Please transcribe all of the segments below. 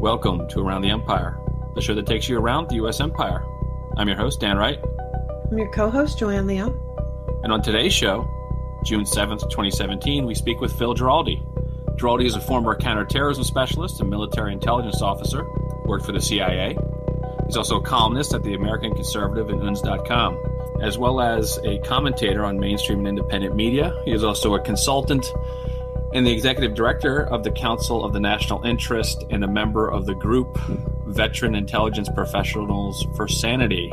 Welcome to Around the Empire, the show that takes you around the U.S. Empire. I'm your host, Dan Wright. I'm your co-host, Joanne. And on today's show, June 7th, 2017, we speak with Phil Giraldi. Giraldi is a former counter-terrorism specialist and military intelligence officer, worked for the CIA. He's also a columnist at the American Conservative and UNS.com, as well as a commentator on mainstream and independent media. He is also a consultant and the executive director of the Council of the National Interest and a member of the group Veteran Intelligence Professionals for Sanity.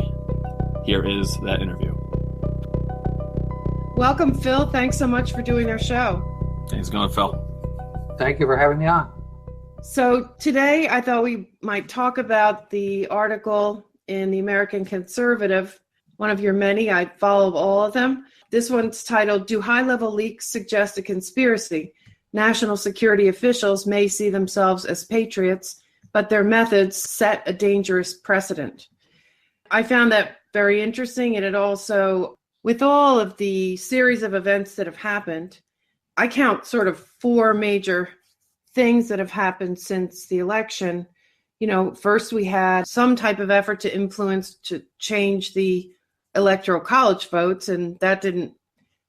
Here is that interview. Welcome, Phil. Thanks so much for doing our show. How's it going, Phil? Thank you for having me on. So today I thought we might talk about the article in the American Conservative, one of your many. I follow all of them. This one's titled, "Do HighLevel Leaks Suggest a Conspiracy? National security officials may see themselves as patriots, but their methods set a dangerous precedent." I found that very interesting, and it also, with all of the series of events that have happened, I count sort of four major things that have happened since the election. You know, first we had some type of effort to influence, to change the electoral college votes, and that didn't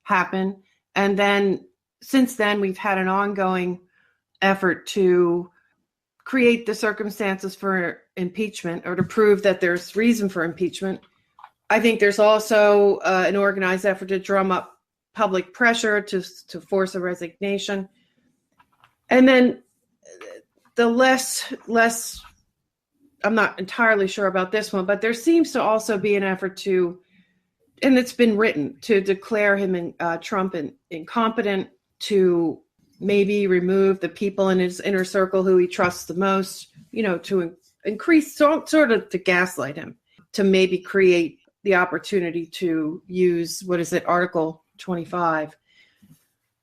happen. And then since then, we've had an ongoing effort to create the circumstances for impeachment, or to prove that there's reason for impeachment. I think there's also an organized effort to drum up public pressure to force a resignation. And then the less, I'm not entirely sure about this one, but there seems to also be an effort to, and it's been written, to declare him Trump incompetent, to maybe remove the people in his inner circle who he trusts the most, you know, to increase, sort of to gaslight him, to maybe create the opportunity to use, Article 25.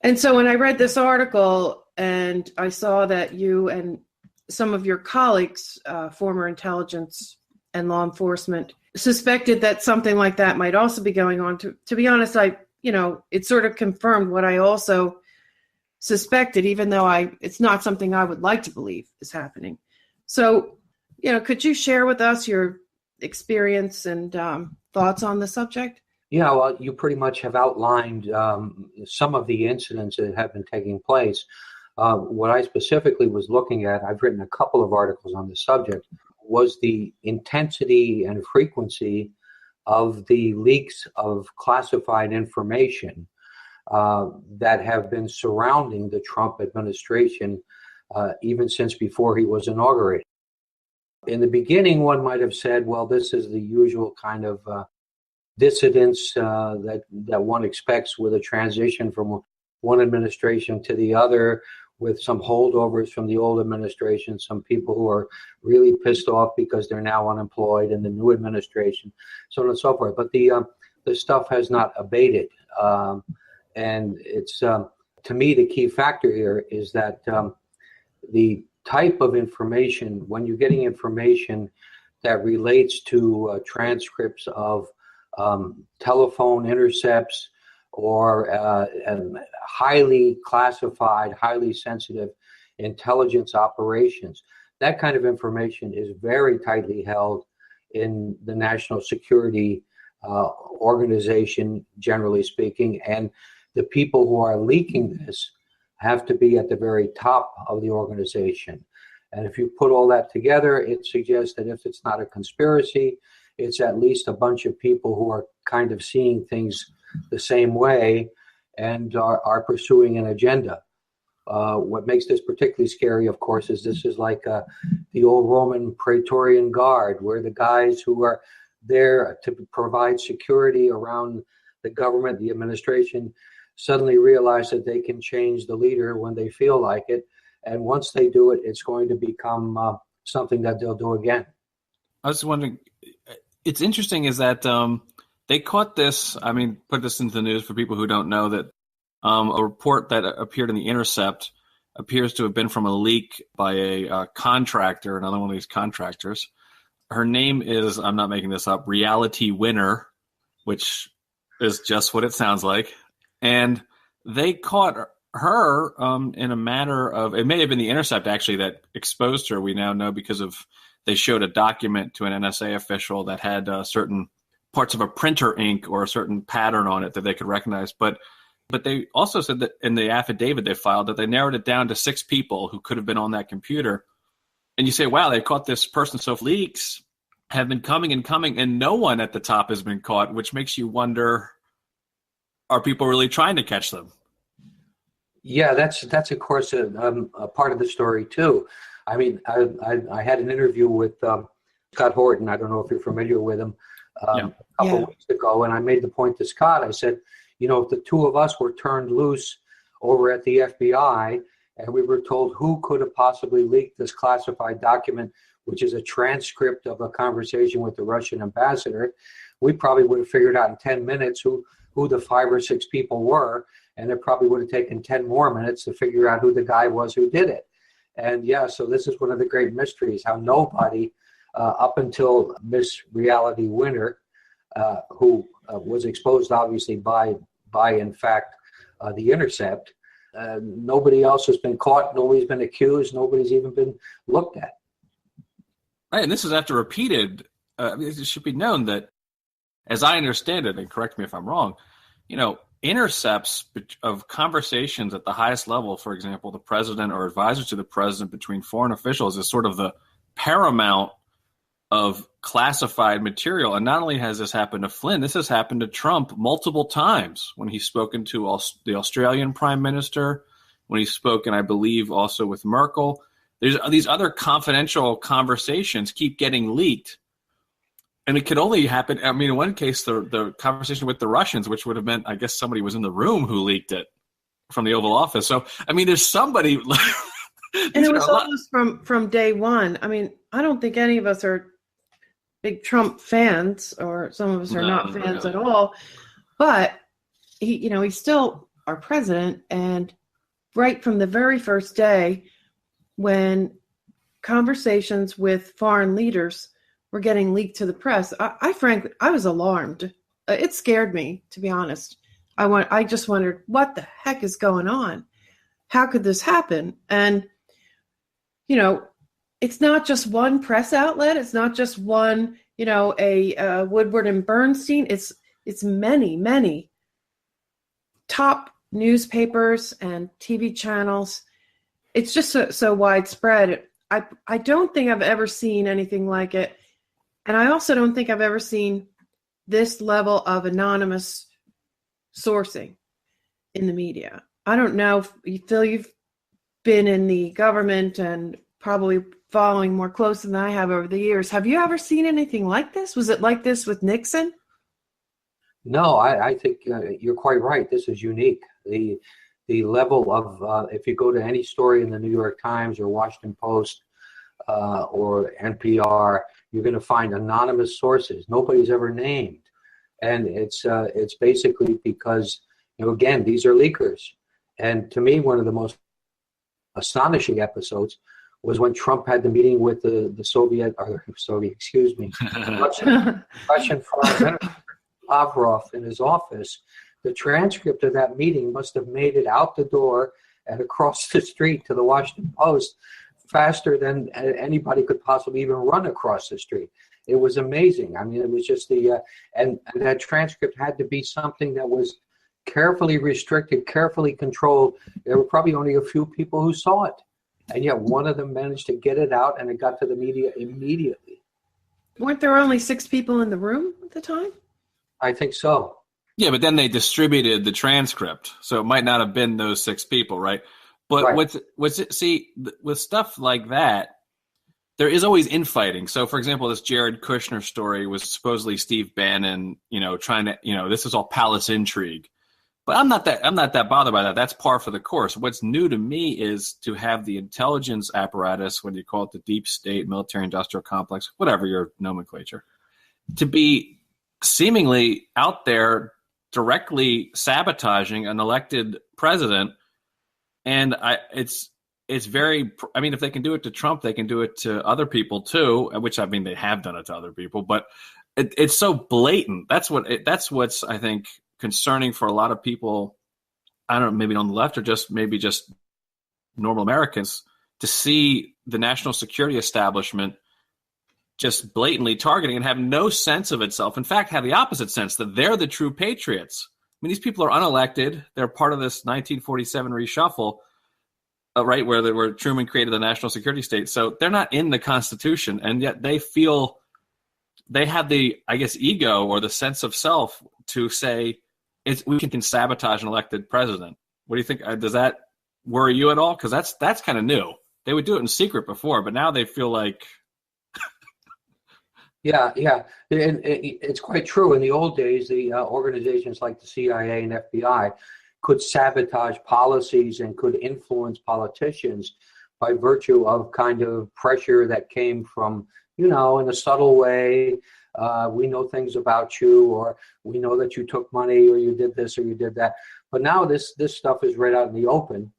And so when I read this article and I saw that you and some of your colleagues, former intelligence and law enforcement, suspected that something like that might also be going on, to be honest, it sort of confirmed what I also suspected, even though it's not something I would like to believe is happening. So, could you share with us your experience and thoughts on the subject? Yeah, well, you pretty much have outlined some of the incidents that have been taking place. What I specifically was looking at, I've written a couple of articles on the subject, was the intensity and frequency of the leaks of classified information that have been surrounding the Trump administration even since before he was inaugurated. In the beginning, one might have said, well, this is the usual kind of dissidence that one expects with a transition from one administration to the other, with some holdovers from the old administration, some people who are really pissed off because they're now unemployed in the new administration, so on and so forth. But the stuff has not abated. And it's, to me, the key factor here is that the type of information, when you're getting information that relates to transcripts of telephone intercepts or highly classified, highly sensitive intelligence operations, that kind of information is very tightly held in the national security organization, generally speaking, and the people who are leaking this have to be at the very top of the organization. And if you put all that together, it suggests that if it's not a conspiracy, it's at least a bunch of people who are kind of seeing things the same way and are pursuing an agenda. What makes this particularly scary, of course, is this is like the old Roman Praetorian Guard, where the guys who are there to provide security around the government, the administration, suddenly realize that they can change the leader when they feel like it. And once they do it, it's going to become something that they'll do again. I was wondering, it's interesting is that they caught this, put this into the news for people who don't know, that a report that appeared in The Intercept appears to have been from a leak by a contractor, another one of these contractors. Her name is, I'm not making this up, Reality Winner, which is just what it sounds like. And they caught her in a matter of, it may have been The Intercept actually that exposed her. We now know because of, they showed a document to an NSA official that had certain parts of a printer ink or a certain pattern on it that they could recognize. But they also said that in the affidavit they filed that they narrowed it down to 6 people who could have been on that computer. And you say, wow, they caught this person. So leaks have been coming and no one at the top has been caught, which makes you wonder, are people really trying to catch them? Yeah, that's of course a part of the story too. I mean, I had an interview with Scott Horton. I don't know if you're familiar with him. A couple of weeks ago, and I made the point to Scott. I said, if the two of us were turned loose over at the FBI and we were told who could have possibly leaked this classified document, which is a transcript of a conversation with the Russian ambassador, we probably would have figured out in 10 minutes who the 5 or 6 people were, and it probably would have taken 10 more minutes to figure out who the guy was who did it. And so this is one of the great mysteries, how nobody, up until Miss Reality Winner, who was exposed obviously by in fact, The Intercept, nobody else has been caught, nobody's been accused, nobody's even been looked at. Right, and this is after repeated, it should be known that, as I understand it, and correct me if I'm wrong, intercepts of conversations at the highest level, for example, the president or advisors to the president between foreign officials, is sort of the paramount of classified material. And not only has this happened to Flynn, this has happened to Trump multiple times when he's spoken to the Australian prime minister, when he's spoken, I believe, also with Merkel. There's these other confidential conversations keep getting leaked. And it could only happen, I mean, in one case, the conversation with the Russians, which would have meant, I guess, somebody was in the room who leaked it from the Oval Office. So, I mean, there's somebody. And it was almost from day one. I mean, I don't think any of us are big Trump fans, or some of us are not fans at all. But he's still our president. And right from the very first day, when conversations with foreign leaders were getting leaked to the press, I frankly was alarmed. It scared me, to be honest. I just wondered, what the heck is going on? How could this happen? And it's not just one press outlet. It's not just one, a Woodward and Bernstein. It's many, many top newspapers and TV channels. It's just so widespread. I don't think I've ever seen anything like it. And I also don't think I've ever seen this level of anonymous sourcing in the media. I don't know, Phil, you've been in the government and probably following more closely than I have over the years. Have you ever seen anything like this? Was it like this with Nixon? No, I think you're quite right. This is unique. The level of, if you go to any story in the New York Times or Washington Post or NPR, you're going to find anonymous sources. Nobody's ever named. And it's basically because, again, these are leakers. And to me, one of the most astonishing episodes was when Trump had the meeting with the Russian Foreign Minister Lavrov in his office. The transcript of that meeting must have made it out the door and across the street to the Washington Post faster than anybody could possibly even run across the street. It was amazing. I mean, it was just and that transcript had to be something that was carefully restricted, carefully controlled. There were probably only a few people who saw it. And yet one of them managed to get it out, and it got to the media immediately. Weren't there only 6 people in the room at the time? I think so. Yeah, but then they distributed the transcript, so it might not have been those 6 people, right? But right. with stuff like that, there is always infighting. So, for example, this Jared Kushner story was supposedly Steve Bannon, trying to, this is all palace intrigue. But I'm not that bothered by that. That's par for the course. What's new to me is to have the intelligence apparatus, when you call it the deep state, military industrial complex, whatever your nomenclature, to be seemingly out there directly sabotaging an elected president. And it's very, I mean, if they can do it to Trump, they can do it to other people too, which, I mean, they have done it to other people, but it's so blatant. That's what's, I think, concerning for a lot of people I don't know, maybe on the left or maybe just normal Americans, to see the national security establishment just blatantly targeting and have no sense of itself. In fact, have the opposite sense, that they're the true patriots. I mean, these people are unelected. They're part of this 1947 reshuffle, right, where Truman created the national security state. So they're not in the Constitution, and yet they feel they have the, I guess, ego or the sense of self to say we can sabotage an elected president. What do you think? Does that worry you at all? Because that's kind of new. They would do it in secret before, but now they feel like... Yeah. And it's quite true. In the old days, the organizations like the CIA and FBI could sabotage policies and could influence politicians by virtue of kind of pressure that came from, in a subtle way. We know things about you, or we know that you took money, or you did this, or you did that. But now this stuff is right out in the open,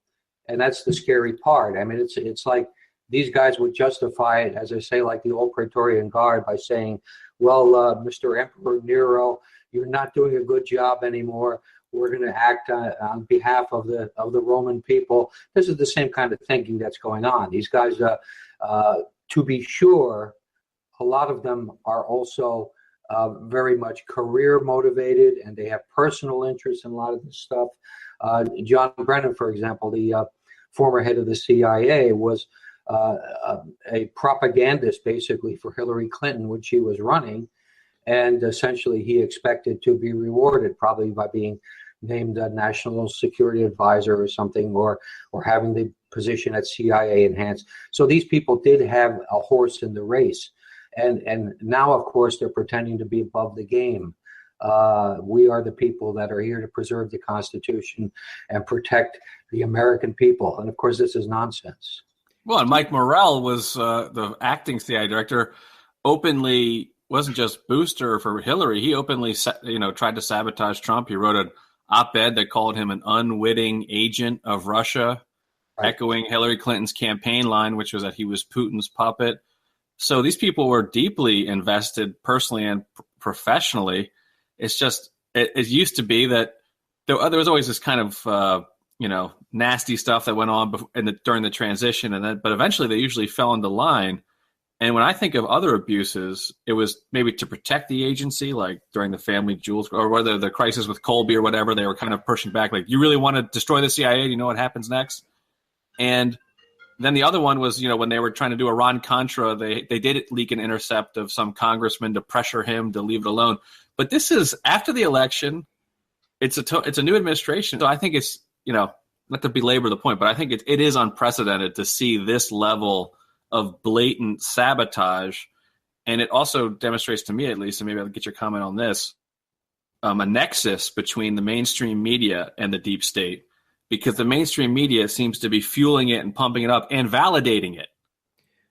and that's the scary part. I mean, it's like these guys would justify it, as I say, like the old Praetorian Guard, by saying, well, Mr. Emperor Nero, you're not doing a good job anymore. We're going to act on behalf of the Roman people. This is the same kind of thinking that's going on. These guys, to be sure, a lot of them are also very much career motivated, and they have personal interests in a lot of this stuff. John Brennan, for example, the former head of the CIA, was a propagandist basically for Hillary Clinton when she was running, and essentially he expected to be rewarded, probably by being named a national security advisor or something, or having the position at CIA enhanced. So these people did have a horse in the race, and now of course they're pretending to be above the game. We are the people that are here to preserve the Constitution and protect the American people, and of course this is nonsense. Well, and Mike Morrell was the acting CIA director, openly wasn't just booster for Hillary. He openly, tried to sabotage Trump. He wrote an op-ed that called him an unwitting agent of Russia, right, echoing Hillary Clinton's campaign line, which was that he was Putin's puppet. So these people were deeply invested personally and professionally. It's just, it used to be that there was always this kind of, nasty stuff that went on during the transition, but eventually they usually fell into line. And when I think of other abuses, it was maybe to protect the agency, like during the family jewels, or whether the crisis with Colby or whatever, they were kind of pushing back, like, you really want to destroy the CIA? You know what happens next? And then the other one was, when they were trying to do Iran-Contra, they did leak an intercept of some congressman to pressure him to leave it alone. But this is after the election. It's a new administration. So I think it's, not to belabor the point, but I think it is unprecedented to see this level of blatant sabotage. And it also demonstrates to me, at least, and maybe I'll get your comment on this, a nexus between the mainstream media and the deep state, because the mainstream media seems to be fueling it and pumping it up and validating it,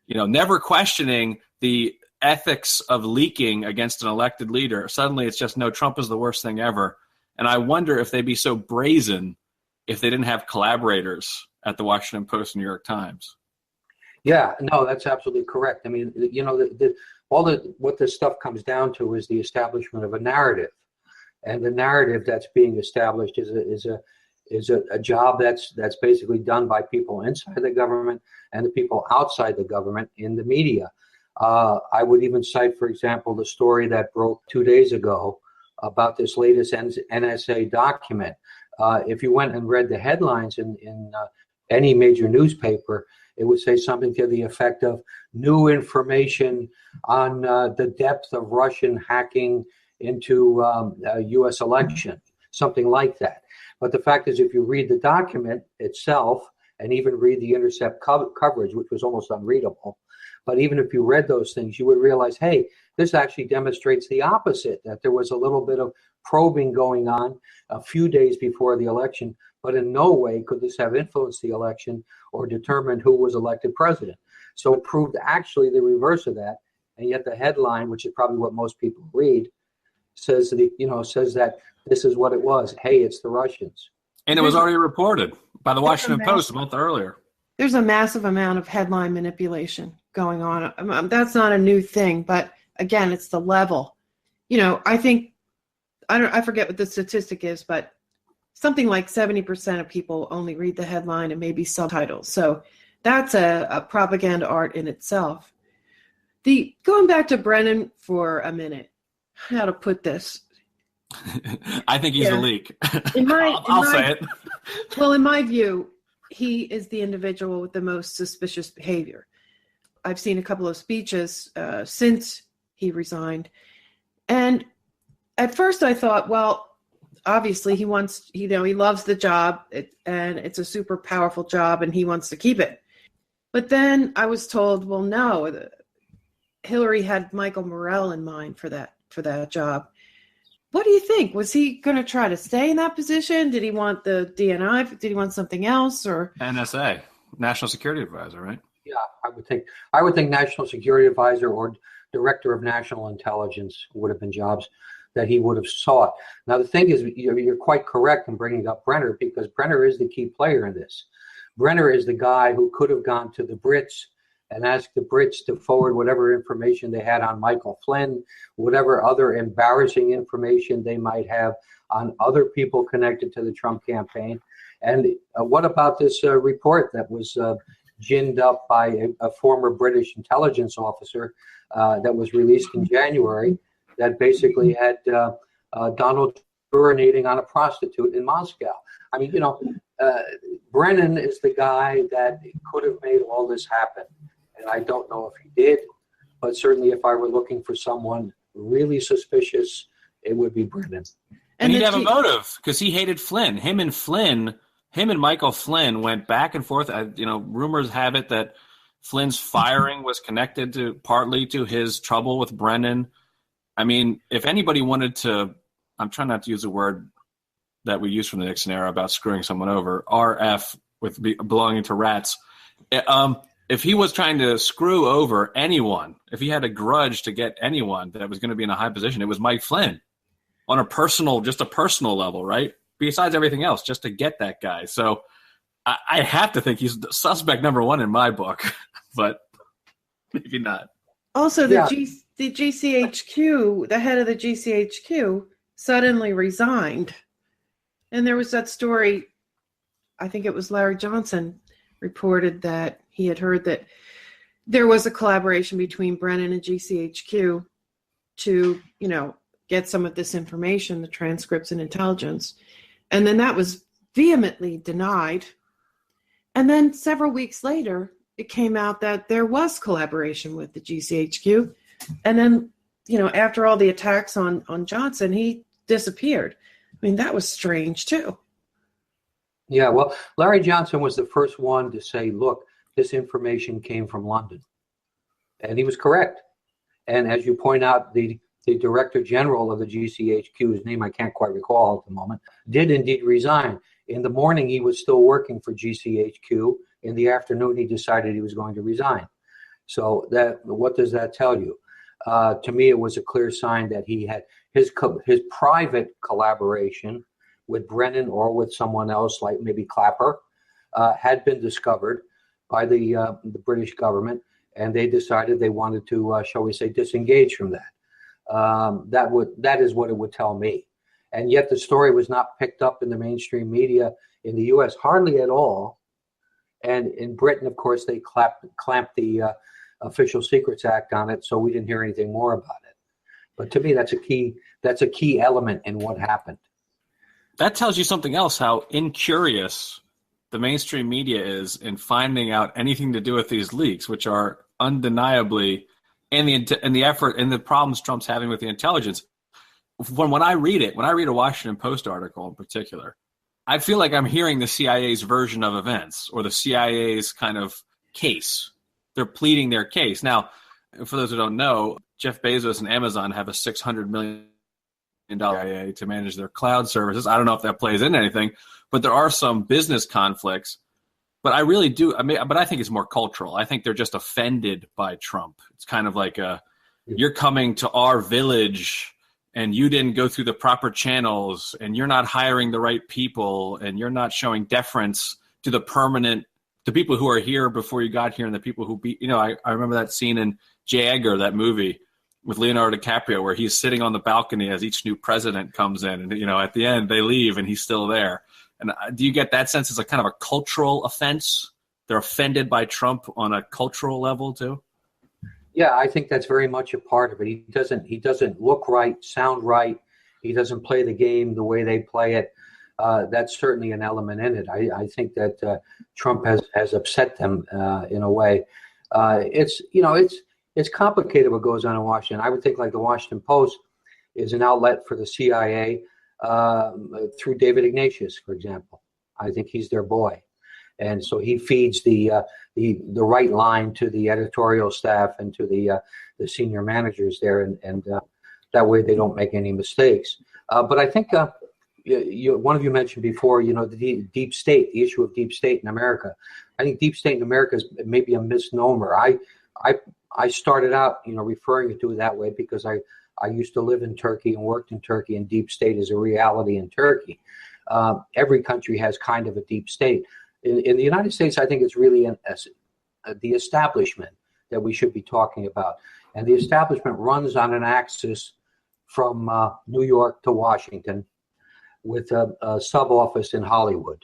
never questioning the ethics of leaking against an elected leader. Suddenly it's just, no, Trump is the worst thing ever. And I wonder if they'd be so brazen if they didn't have collaborators at the Washington Post and New York Times. Yeah, no, that's absolutely correct. I mean, what this stuff comes down to is the establishment of a narrative, and the narrative that's being established is a job that's basically done by people inside the government and the people outside the government in the media. I would even cite, for example, the story that broke 2 days ago about this latest NSA document. If you went and read the headlines in any major newspaper, it would say something to the effect of new information on the depth of Russian hacking into a U.S. election, something like that. But the fact is, if you read the document itself and even read the intercept coverage, which was almost unreadable, but even if you read those things, you would realize, hey, this actually demonstrates the opposite, that there was a little bit of probing going on a few days before the election, but in no way could this have influenced the election or determined who was elected president. So it proved actually the reverse of that. And yet the headline, which is probably what most people read, says that this is what it was. Hey, it's the Russians. And it was already reported by the Washington Post a month earlier. There's a massive amount of headline manipulation going on. That's not a new thing, but again, it's the level. I think, I forget what the statistic is, but something like 70% of people only read the headline and maybe subtitles. So that's a propaganda art in itself. Going back to Brennan for a minute, how to put this? I think he's a leak. I'll say it. Well, in my view, he is the individual with the most suspicious behavior. I've seen a couple of speeches since he resigned. And at first I thought, well, obviously he loves the job and it's a super powerful job and he wants to keep it. But then I was told, well, no, Hillary had Michael Morell in mind for that job. What do you think? Was he going to try to stay in that position? Did he want the DNI? Did he want something else? Or NSA, National Security Advisor, right? Yeah, I would think National Security Advisor or Director of National Intelligence would have been jobs that he would have sought. Now, the thing is, you're quite correct in bringing up Brenner, because Brenner is the key player in this. Brenner is the guy who could have gone to the Brits and asked the Brits to forward whatever information they had on Michael Flynn, whatever other embarrassing information they might have on other people connected to the Trump campaign. And what about this report that was ginned up by a former British intelligence officer that was released in January that basically had Donald urinating on a prostitute in Moscow? I mean, Brennan is the guy that could have made all this happen. And I don't know if he did, but certainly if I were looking for someone really suspicious, it would be Brennan. And he'd have a motive because he hated Flynn. Him and Michael Flynn went back and forth. Rumors have it that Flynn's firing was connected partly to his trouble with Brennan. I mean, if anybody wanted to, I'm trying not to use a word that we use from the Nixon era about screwing someone over, RF with belonging to rats. If he was trying to screw over anyone, if he had a grudge to get anyone that was going to be in a high position, it was Mike Flynn on a personal level, right? Besides everything else, just to get that guy. So I have to think he's suspect number one in my book, but maybe not. Also, the GCHQ, the head of the GCHQ, suddenly resigned. And there was that story, I think it was Larry Johnson reported that he had heard that there was a collaboration between Brennan and GCHQ to, get some of this information, the transcripts and intelligence. And then that was vehemently denied. And then several weeks later, it came out that there was collaboration with the GCHQ. And then, after all the attacks on Johnson, he disappeared. I mean, that was strange too. Yeah, well, Larry Johnson was the first one to say, look, this information came from London. And he was correct. And as you point out, the Director General of the GCHQ, whose name I can't quite recall at the moment, did indeed resign. In the morning, he was still working for GCHQ. In the afternoon, he decided he was going to resign. So what does that tell you? To me, it was a clear sign that he had his private collaboration with Brennan or with someone else, like maybe Clapper, had been discovered by the British government, and they decided they wanted to, shall we say, disengage from that. That is what it would tell me. And yet the story was not picked up in the mainstream media in the U.S. hardly at all. And in Britain, of course, they clamped the Official Secrets Act on it, so we didn't hear anything more about it. But to me, that's a key element in what happened. That tells you something else, how incurious the mainstream media is in finding out anything to do with these leaks, which are undeniably in the effort and the problems Trump's having with the intelligence. When I read a Washington Post article in particular, I feel like I'm hearing the CIA's version of events or the CIA's kind of case. They're pleading their case. Now, for those who don't know, Jeff Bezos and Amazon have a $600 million CIA to manage their cloud services. I don't know if that plays into anything, but there are some business conflicts. But I really do. But I think it's more cultural. I think they're just offended by Trump. It's kind of like you're coming to our village and you didn't go through the proper channels and you're not hiring the right people and you're not showing deference to the people who are here before you got here and the people who I remember that scene in J. Edgar, that movie, with Leonardo DiCaprio, where he's sitting on the balcony as each new president comes in, and at the end they leave and he's still there. And do you get that sense as a kind of a cultural offense? They're offended by Trump on a cultural level too. Yeah, I think that's very much a part of it. He doesn't look right, sound right. He doesn't play the game the way they play it. That's certainly an element in it. I think that Trump has upset them in a way. It's complicated what goes on in Washington. I would think like the Washington Post is an outlet for the CIA through David Ignatius, for example. I think he's their boy, and so he feeds the right line to the editorial staff and to the senior managers there, and that way they don't make any mistakes. But I think one of you mentioned before, the deep state, the issue of deep state in America. I think deep state in America is maybe a misnomer. I started out, referring to it that way because I used to live in Turkey and worked in Turkey, and deep state is a reality in Turkey. Every country has kind of a deep state. In the United States, I think it's really the establishment that we should be talking about. And the establishment runs on an axis from New York to Washington with a sub-office in Hollywood.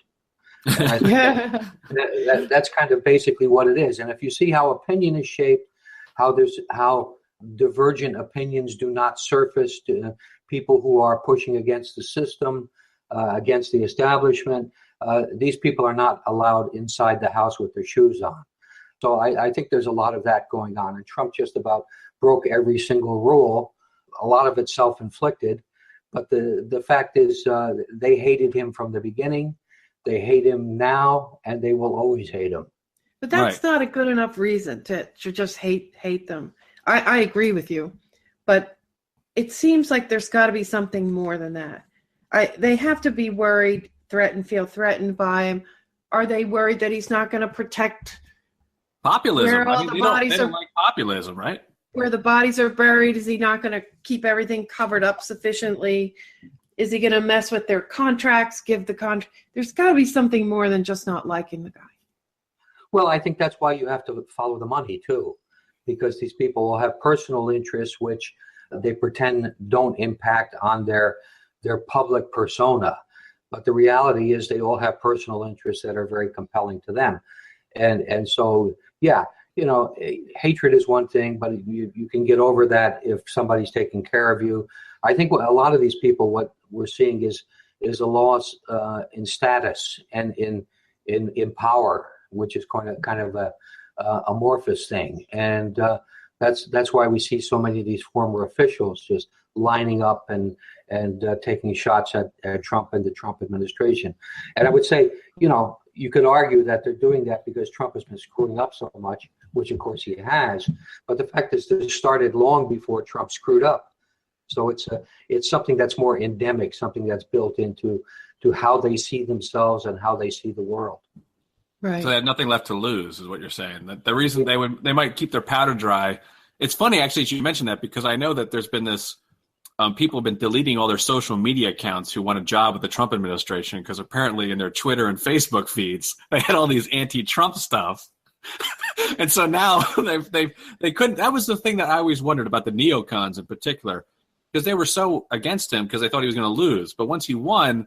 And I think that's kind of basically what it is. And if you see how opinion is shaped, how divergent opinions do not surface to people who are pushing against the system, against the establishment, these people are not allowed inside the house with their shoes on. So I think there's a lot of that going on. And Trump just about broke every single rule, a lot of it self-inflicted. But the fact is they hated him from the beginning. They hate him now, and they will always hate him. But that's not a good enough reason to just hate them. I agree with you. But it seems like there's got to be something more than that. They have to be worried, feel threatened by him. Are they worried that he's not going to protect populism? Where all the bodies they don't like populism, right? Where the bodies are buried? Is he not going to keep everything covered up sufficiently? Is he going to mess with their contracts, give the contract? There's got to be something more than just not liking the guy. Well, I think that's why you have to follow the money, too, because these people will have personal interests which they pretend don't impact on their public persona. But the reality is they all have personal interests that are very compelling to them. And so, yeah, hatred is one thing, but you can get over that if somebody's taking care of you. I think a lot of these people, what we're seeing is a loss in status and in power, which is kind of a amorphous thing. And that's why we see so many of these former officials just lining up and taking shots at Trump and the Trump administration. And I would say, you could argue that they're doing that because Trump has been screwing up so much, which of course he has. But the fact is, this started long before Trump screwed up. So it's something that's more endemic, something that's built into how they see themselves and how they see the world. Right. So they had nothing left to lose, is what you're saying. That the reason they might keep their powder dry. It's funny actually you mentioned that, because I know that there's been this. People have been deleting all their social media accounts who want a job with the Trump administration, because apparently in their Twitter and Facebook feeds they had all these anti-Trump stuff, and so now they couldn't. That was the thing that I always wondered about the neocons in particular, because they were so against him because they thought he was going to lose. But once he won,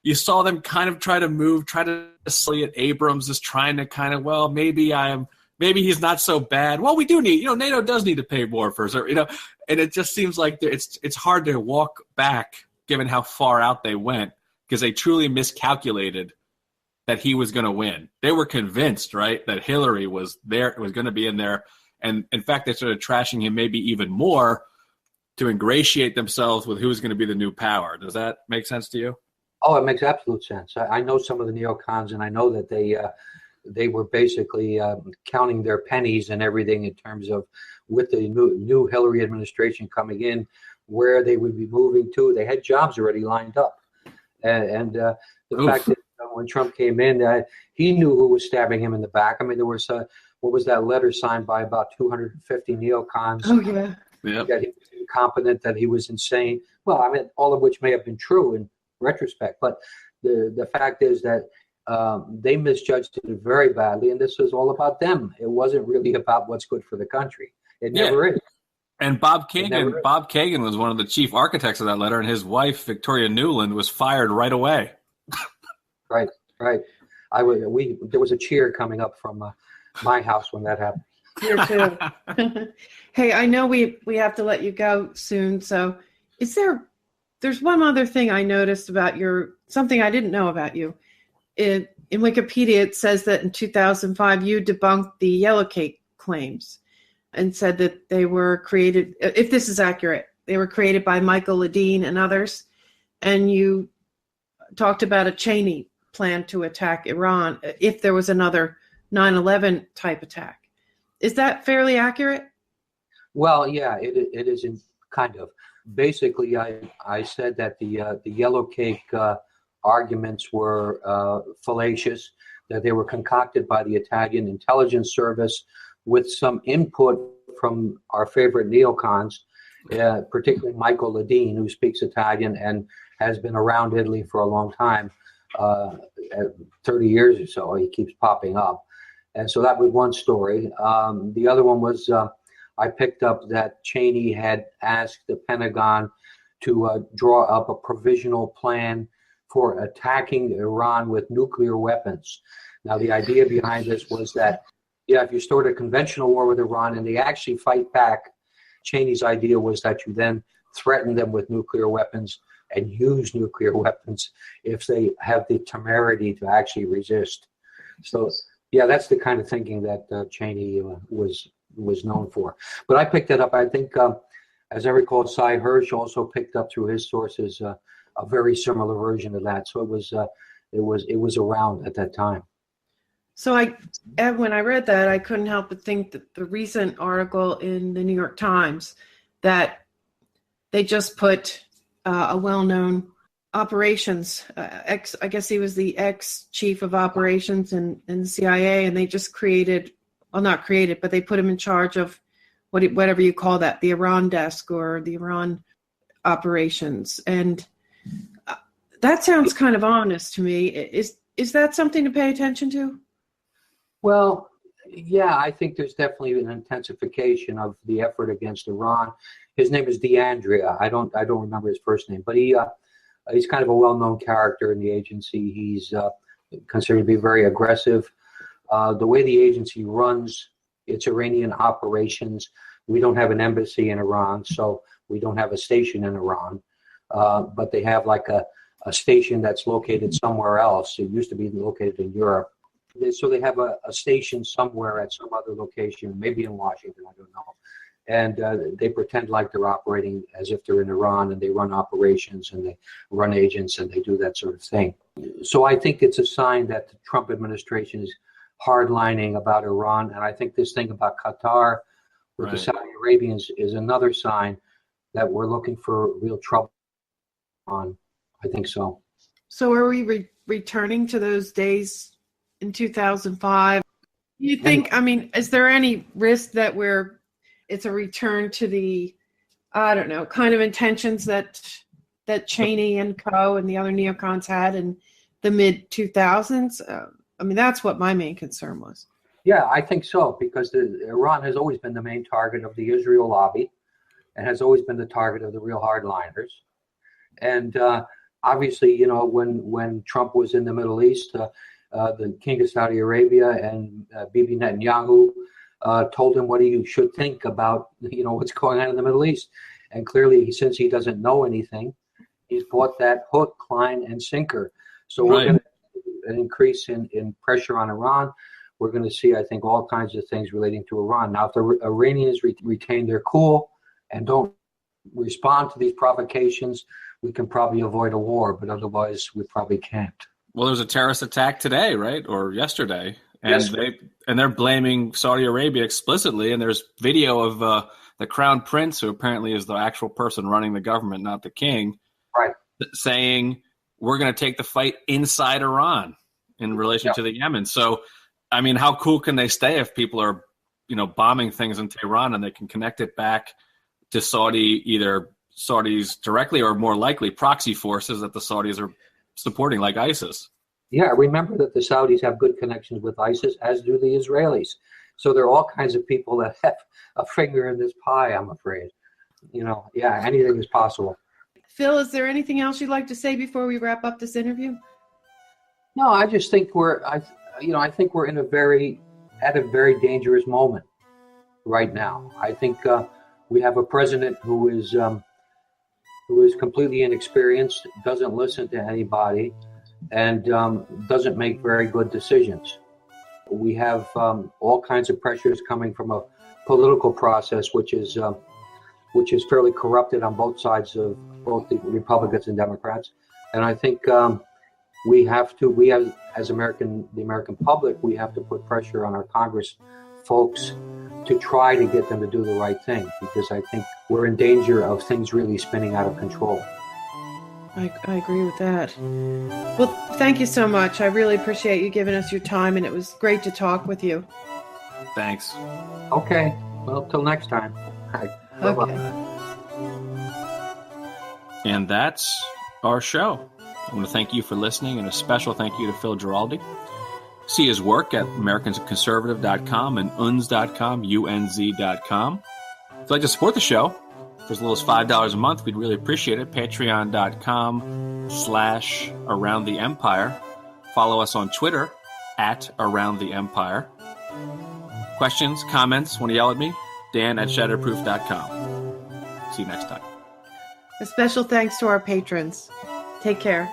you saw them kind of try to Elliott Abrams is trying to kind of, well, maybe he's not so bad. Well, we do need, NATO does need to pay more for, and it just seems like it's hard to walk back given how far out they went, because they truly miscalculated that he was going to win. They were convinced, right, that Hillary was going to be in there. And in fact, they started trashing him maybe even more to ingratiate themselves with who was going to be the new power. Does that make sense to you? Oh, it makes absolute sense. I know some of the neocons, and I know that they were basically counting their pennies and everything in terms of, with the new Hillary administration coming in, where they would be moving to. They had jobs already lined up. And the fact that when Trump came in, he knew who was stabbing him in the back. I mean, there was, what was that letter signed by about 250 neocons? Oh, yeah. Yep. That he was incompetent, that he was insane. Well, I mean, all of which may have been true in retrospect. But the fact is that they misjudged it very badly, and this was all about them. It wasn't really about what's good for the country. It never is. And Bob Kagan was one of the chief architects of that letter, and his wife, Victoria Newland, was fired right away. Right. There was a cheer coming up from my house when that happened. Here too. Hey, I know we have to let you go soon. So there's one other thing I noticed about something I didn't know about you. In Wikipedia, it says that in 2005, you debunked the Yellow Cake claims and said that they were created, if this is accurate, they were created by Michael Ledeen and others. And you talked about a Cheney plan to attack Iran if there was another 9/11 type attack. Is that fairly accurate? Well, yeah, it is kind of. Basically, I said that the Yellow Cake arguments were fallacious, that they were concocted by the Italian intelligence service with some input from our favorite neocons, particularly Michael Ledeen, who speaks Italian and has been around Italy for a long time, 30 years or so. He keeps popping up. And so that was one story. The other one was I picked up that Cheney had asked the Pentagon to draw up a provisional plan for attacking Iran with nuclear weapons. Now, the idea behind this was that, if you start a conventional war with Iran and they actually fight back, Cheney's idea was that you then threaten them with nuclear weapons and use nuclear weapons if they have the temerity to actually resist. So, yeah, that's the kind of thinking that Cheney was known for. But I picked it up. I think, as I recall, Cy Hirsch also picked up through his sources a very similar version of that. So it was around at that time. So when I read that, I couldn't help but think that the recent article in the New York Times that they just put a well-known operations I guess he was the ex-chief of operations in the CIA, and they just but they put him in charge of whatever you call that, the Iran desk or the Iran operations. And that sounds kind of ominous to me. Is that something to pay attention to? Well, yeah, I think there's definitely an intensification of the effort against Iran. His name is DeAndrea. I don't remember his first name, but he's kind of a well-known character in the agency. He's considered to be very aggressive. The way the agency runs its Iranian operations, we don't have an embassy in Iran, so we don't have a station in Iran, but they have like a station that's located somewhere else. It used to be located in Europe. So they have a station somewhere at some other location, maybe in Washington, I don't know. And they pretend like they're operating as if they're in Iran, and they run operations and they run agents and they do that sort of thing. So I think it's a sign that the Trump administration is hardlining about Iran. And I think this thing about Qatar with the Saudi Arabians is another sign that we're looking for real trouble on. I think so. So are we returning to those days in 2005? Do you think, is there any risk that it's a return to the, I don't know, kind of intentions that Cheney and Co. and the other neocons had in the mid-2000s? That's what my main concern was. Yeah, I think so, because Iran has always been the main target of the Israel lobby and has always been the target of the real hardliners. And obviously, when Trump was in the Middle East, the King of Saudi Arabia and Bibi Netanyahu told him what he should think about, what's going on in the Middle East. And clearly, since he doesn't know anything, he's bought that hook, line, and sinker. So we're going to see an increase in pressure on Iran. We're going to see, I think, all kinds of things relating to Iran. Now, if the Iranians retain their cool and don't respond to these provocations, we can probably avoid a war, but otherwise we probably can't. Well, there's a terrorist attack today, right? Or yesterday. And yes. They're blaming Saudi Arabia explicitly, and there's video of the Crown Prince, who apparently is the actual person running the government, not the king, saying we're going to take the fight inside Iran in relation to the Yemen. So, how cool can they stay if people are, bombing things in Tehran and they can connect it back to either Saudis directly or more likely proxy forces that the Saudis are supporting, like ISIS? Yeah, remember that the Saudis have good connections with ISIS, as do the Israelis. So there are all kinds of people that have a finger in this pie, I'm afraid. Yeah, anything is possible. Phil, is there anything else you'd like to say before we wrap up this interview? No, I just think I think we're at a very dangerous moment right now. I think we have a president who is completely inexperienced, doesn't listen to anybody, and doesn't make very good decisions. We have all kinds of pressures coming from a political process, which is fairly corrupted on both sides of both the Republicans and Democrats. And I think we as the American public, we have to put pressure on our Congress folks to try to get them to do the right thing, because I think we're in danger of things really spinning out of control. I agree with that. Well, thank you so much. I really appreciate you giving us your time, and it was great to talk with you. Thanks. Okay. Well, till next time. Okay. And that's our show. I want to thank you for listening, and a special thank you to Phil Giraldi. See his work at americansconservative.com and unz.com, unz.com. If you'd like to support the show, for as little as $5 a month, we'd really appreciate it. Patreon.com/AroundTheEmpire. Follow us on Twitter @AroundTheEmpire. Questions, comments, want to yell at me? Dan@shatterproof.com. See you next time. A special thanks to our patrons. Take care.